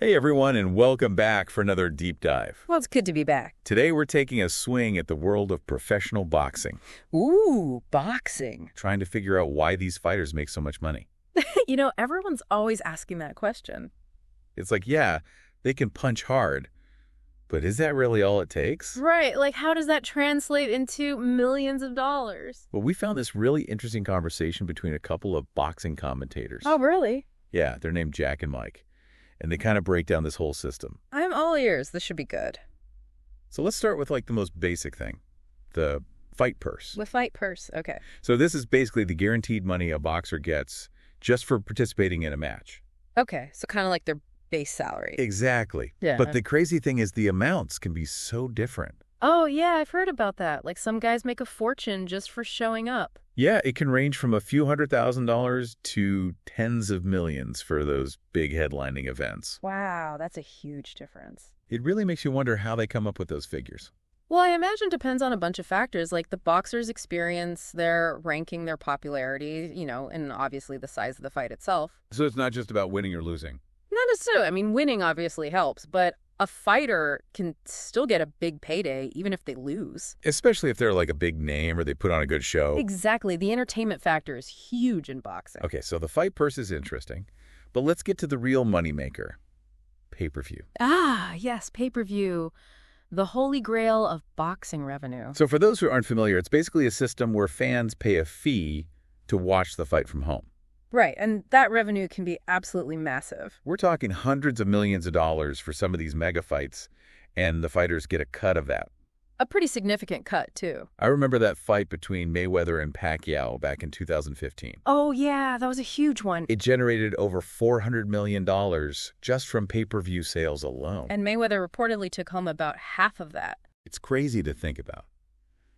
Hey everyone, and welcome back for another deep dive. Well, it's good to be back. Today we're taking a swing at the world of professional boxing, Ooh, boxing. trying to figure out why these fighters make so much money. Everyone's always asking that question. It's like, yeah, they can punch hard, but is that really all it takes? Right, like how does that translate into millions of dollars? Well, we found this really interesting conversation between a couple of boxing commentators. Oh, really? Yeah, they're named Jack and Mike, and they kind of break down this whole system. I'm all ears. This should be good. So let's start with like the most basic thing, the fight purse. The fight purse, okay. So this is basically the guaranteed money a boxer gets just for participating in a match. Okay, so kind of like their base salary. Exactly. Yeah. But the crazy thing is the amounts can be so different. Oh, yeah, I've heard about that. Like some guys make a fortune just for showing up. Yeah, it can range from a few $100,000 to tens of millions for those big headlining events. Wow, that's a huge difference. It really makes you wonder how they come up with those figures. Well, I imagine it depends on a bunch of factors, like the boxer's experience, their ranking, their popularity, and obviously the size of the fight itself. So it's not just about winning or losing. Not necessarily. I mean, winning obviously helps, but a fighter can still get a big payday even if they lose. Especially if they're like a big name or they put on a good show. Exactly. The entertainment factor is huge in boxing. Okay, so the fight purse is interesting, but let's get to the real moneymaker, pay-per-view. Ah, yes, pay-per-view. The holy grail of boxing revenue. So for those who aren't familiar, it's basically a system where fans pay a fee to watch the fight from home. Right, and that revenue can be absolutely massive. We're talking hundreds of millions of dollars for some of these mega fights, and the fighters get a cut of that. A pretty significant cut, too. I remember that fight between Mayweather and Pacquiao back in 2015. Oh, yeah, that was a huge one. It generated over $400 million just from pay-per-view sales alone. And Mayweather reportedly took home about half of that. It's crazy to think about.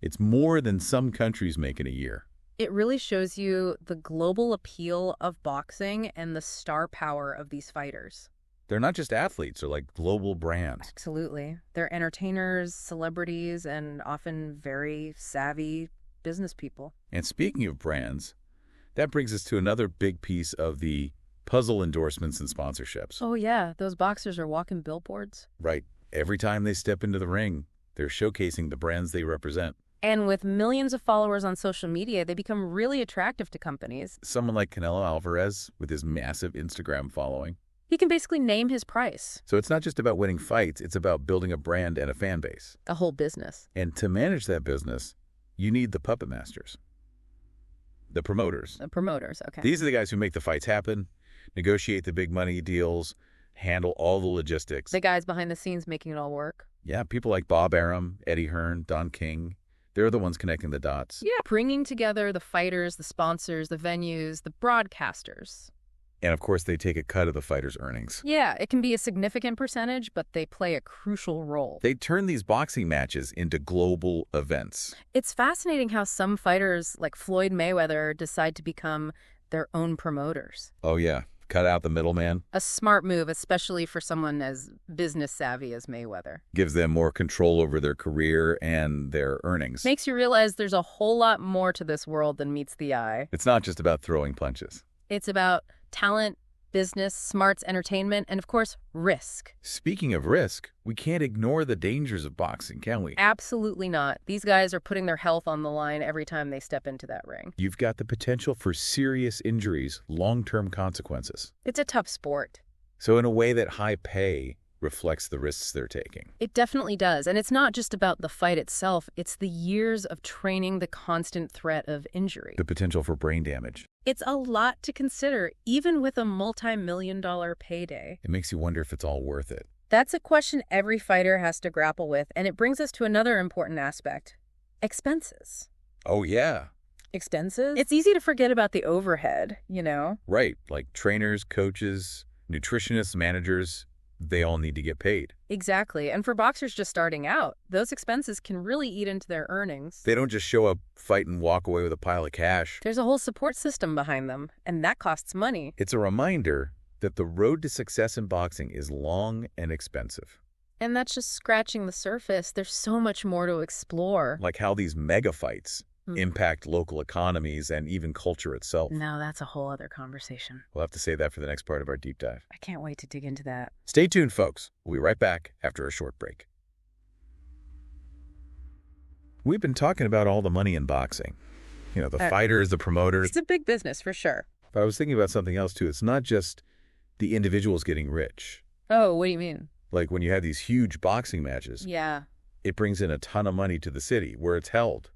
It's more than some countries make in a year. It really shows you the global appeal of boxing and the star power of these fighters. They're not just athletes, they're like global brands. Absolutely. They're entertainers, celebrities, and often very savvy business people. And speaking of brands, that brings us to another big piece of the puzzle endorsements and sponsorships. Oh, yeah. Those boxers are walking billboards. Right. Every time they step into the ring, they're showcasing the brands they represent. And with millions of followers on social media, they become really attractive to companies. Someone like Canelo Alvarez with his massive Instagram following. He can basically name his price. So it's not just about winning fights, it's about building a brand and a fan base. A whole business. And to manage that business, you need the puppet masters, the promoters. The promoters, okay. These are the guys who make the fights happen, negotiate the big money deals, handle all the logistics. The guys behind the scenes making it all work. Yeah, people like Bob Arum, Eddie Hearn, Don King. They're the ones connecting the dots. Yeah, bringing together the fighters, the sponsors, the venues, the broadcasters. And of course, they take a cut of the fighters' earnings. Yeah, it can be a significant percentage, but they play a crucial role. They turn these boxing matches into global events. It's fascinating how some fighters, like Floyd Mayweather, decide to become their own promoters. Oh yeah, cut out the middleman. A smart move, especially for someone as business savvy as Mayweather. Gives them more control over their career and their earnings. Makes you realize there's a whole lot more to this world than meets the eye. It's not just about throwing punches. It's about talent, business, smarts, entertainment, and of course, risk. Speaking of risk, we can't ignore the dangers of boxing, can we? Absolutely not. These guys are putting their health on the line every time they step into that ring. You've got the potential for serious injuries, long-term consequences. It's a tough sport. So in a way that high pay reflects the risks they're taking. It definitely does. And it's not just about the fight itself. It's the years of training, the constant threat of injury. The potential for brain damage. It's a lot to consider, even with a multi-million-dollar payday. It makes you wonder if it's all worth it. That's a question every fighter has to grapple with, and it brings us to another important aspect. Expenses. Oh, yeah. Expenses? It's easy to forget about the overhead, Right. Like trainers, coaches, nutritionists, managers, they all need to get paid. Exactly. And for boxers just starting out, those expenses can really eat into their earnings. They don't just show up, fight, and walk away with a pile of cash. There's a whole support system behind them, and that costs money. It's a reminder that the road to success in boxing is long and expensive. And that's just scratching the surface. There's so much more to explore. Like how these mega fights impact local economies and even culture itself. No, that's a whole other conversation. We'll have to save that for the next part of our deep dive. I can't wait to dig into that. Stay tuned, folks. We'll be right back after a short break. We've been talking about all the money in boxing. You know, the fighters, the promoters. It's a big business for sure. But I was thinking about something else, too. It's not just the individuals getting rich. Oh, what do you mean? Like when you have these huge boxing matches, Yeah. it brings in a ton of money to the city where it's held.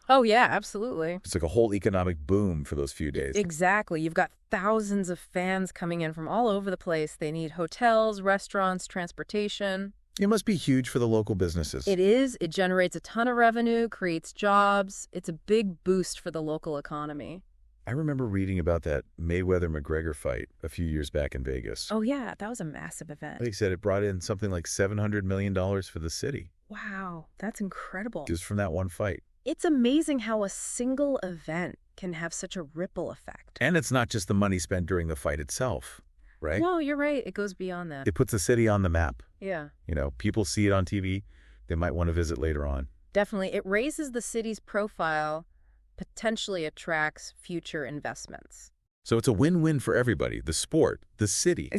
Oh, yeah, absolutely. It's like a whole economic boom for those few days. Exactly. You've got thousands of fans coming in from all over the place. They need hotels, restaurants, transportation. It must be huge for the local businesses. It is. It generates a ton of revenue, creates jobs. It's a big boost for the local economy. I remember reading about that Mayweather-McGregor fight a few years back in Vegas. Oh, yeah, that was a massive event. They said it brought in something like $700 million for the city. Wow, that's incredible. Just from that one fight. It's amazing how a single event can have such a ripple effect. And it's not just the money spent during the fight itself, right? No, you're right. It goes beyond that. It puts the city on the map. Yeah. You know, people see it on TV. They might want to visit later on. Definitely. It raises the city's profile, potentially attracts future investments. So it's a win-win for everybody. The sport, the city.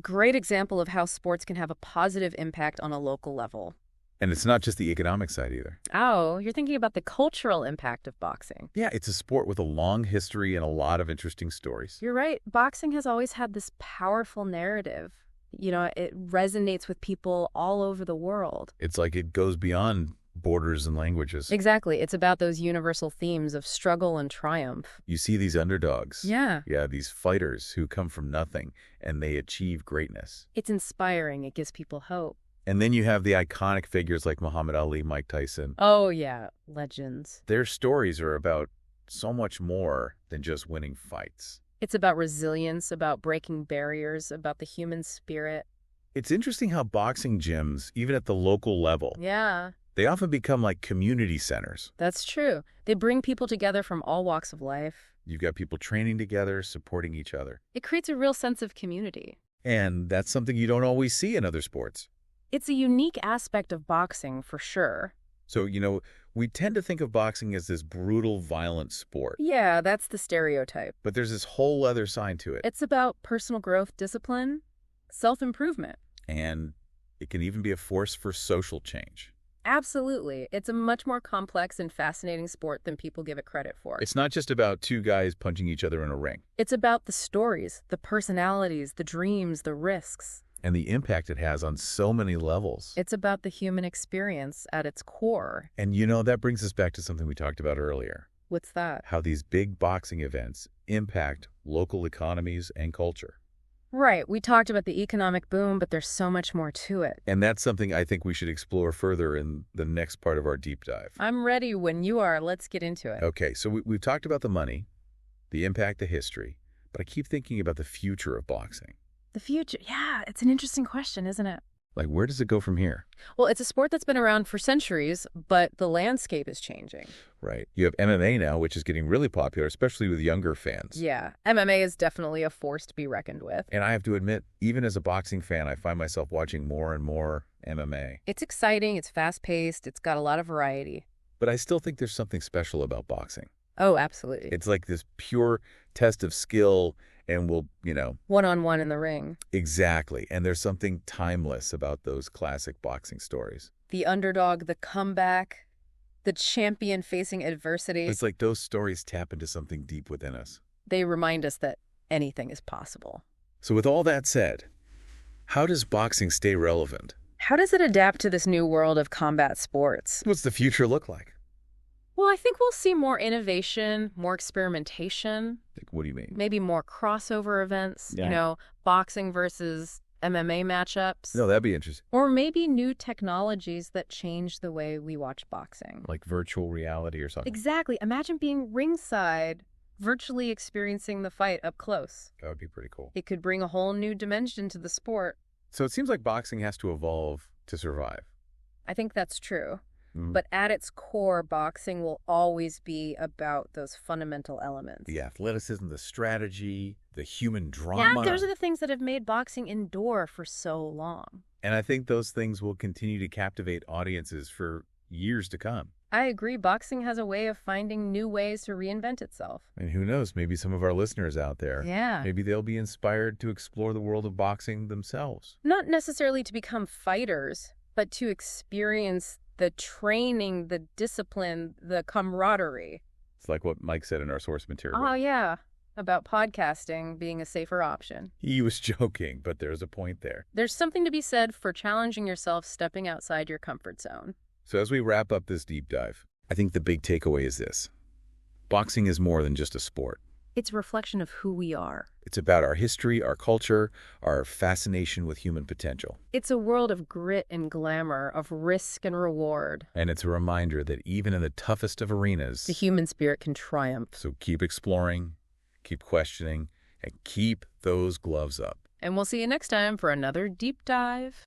Great example of how sports can have a positive impact on a local level. And it's not just the economic side either. Oh, you're thinking about the cultural impact of boxing. Yeah, it's a sport with a long history and a lot of interesting stories. You're right. Boxing has always had this powerful narrative. You know, it resonates with people all over the world. It's like it goes beyond borders and languages. Exactly. It's about those universal themes of struggle and triumph. You see these underdogs. Yeah. Yeah, these fighters who come from nothing and they achieve greatness. It's inspiring. It gives people hope. And then you have the iconic figures like Muhammad Ali, Mike Tyson. Oh, yeah. Legends. Their stories are about so much more than just winning fights. It's about resilience, about breaking barriers, about the human spirit. It's interesting how boxing gyms, even at the local level, Yeah, they often become like community centers. that's true. They bring people together from all walks of life. You've got people training together, supporting each other. It creates a real sense of community. And that's something you don't always see in other sports. It's a unique aspect of boxing, for sure. So, you know, we tend to think of boxing as this brutal, violent sport. Yeah, that's the stereotype. But there's this whole other side to it. It's about personal growth, discipline, self-improvement. And it can even be a force for social change. Absolutely. It's a much more complex and fascinating sport than people give it credit for. It's not just about two guys punching each other in a ring. It's about the stories, the personalities, the dreams, the risks. And the impact it has on so many levels. It's about the human experience at its core. And you know, that brings us back to something we talked about earlier. What's that? How these big boxing events impact local economies and culture. Right. We talked about the economic boom, but there's so much more to it. And that's something I think we should explore further in the next part of our deep dive. I'm ready when you are. Let's get into it. Okay, so we've talked about the money, the impact, the history, but I keep thinking about the future of boxing. The future. Yeah, it's an interesting question, isn't it? Like, where does it go from here? Well, it's a sport that's been around for centuries, but the landscape is changing. Right. You have MMA now, which is getting really popular, especially with younger fans. Yeah, MMA is definitely a force to be reckoned with. And I have to admit, even as a boxing fan, I find myself watching more and more MMA. It's exciting, it's fast-paced, it's got a lot of variety. But I still think there's something special about boxing. Oh, absolutely. It's like this pure test of skill and will, you know. One-on-one in the ring. Exactly. And there's something timeless about those classic boxing stories. The underdog, the comeback, the champion facing adversity. It's like those stories tap into something deep within us. They remind us that anything is possible. So with all that said, how does boxing stay relevant? How does it adapt to this new world of combat sports? What's the future look like? Well, I think we'll see more innovation, more experimentation. Like, what do you mean? Maybe more crossover events, Yeah. you know, boxing versus MMA matchups. No, that'd be interesting. Or maybe new technologies that change the way we watch boxing. Like virtual reality or something. Exactly. Imagine being ringside, virtually experiencing the fight up close. That would be pretty cool. It could bring a whole new dimension to the sport. So it seems like boxing has to evolve to survive. I think that's true. Mm. But at its core, boxing will always be about those fundamental elements. The athleticism, the strategy, the human Yeah, drama. those are the things that have made boxing endure for so long. And I think those things will continue to captivate audiences for years to come. I agree. Boxing has a way of finding new ways to reinvent itself. And who knows, maybe some of our listeners out there, Yeah. maybe they'll be inspired to explore the world of boxing themselves. Not necessarily to become fighters, but to experience the training, the discipline, the camaraderie. It's like what Mike said in our source material. Oh, yeah. About podcasting being a safer option. He was joking, but there's a point there. There's something to be said for challenging yourself, stepping outside your comfort zone. So as we wrap up this deep dive, I think the big takeaway is this. Boxing is more than just a sport. It's a reflection of who we are. It's about our history, our culture, our fascination with human potential. It's a world of grit and glamour, of risk and reward. And it's a reminder that even in the toughest of arenas, The human spirit can triumph. so keep exploring, keep questioning, and keep those gloves up. And we'll see you next time for another deep dive.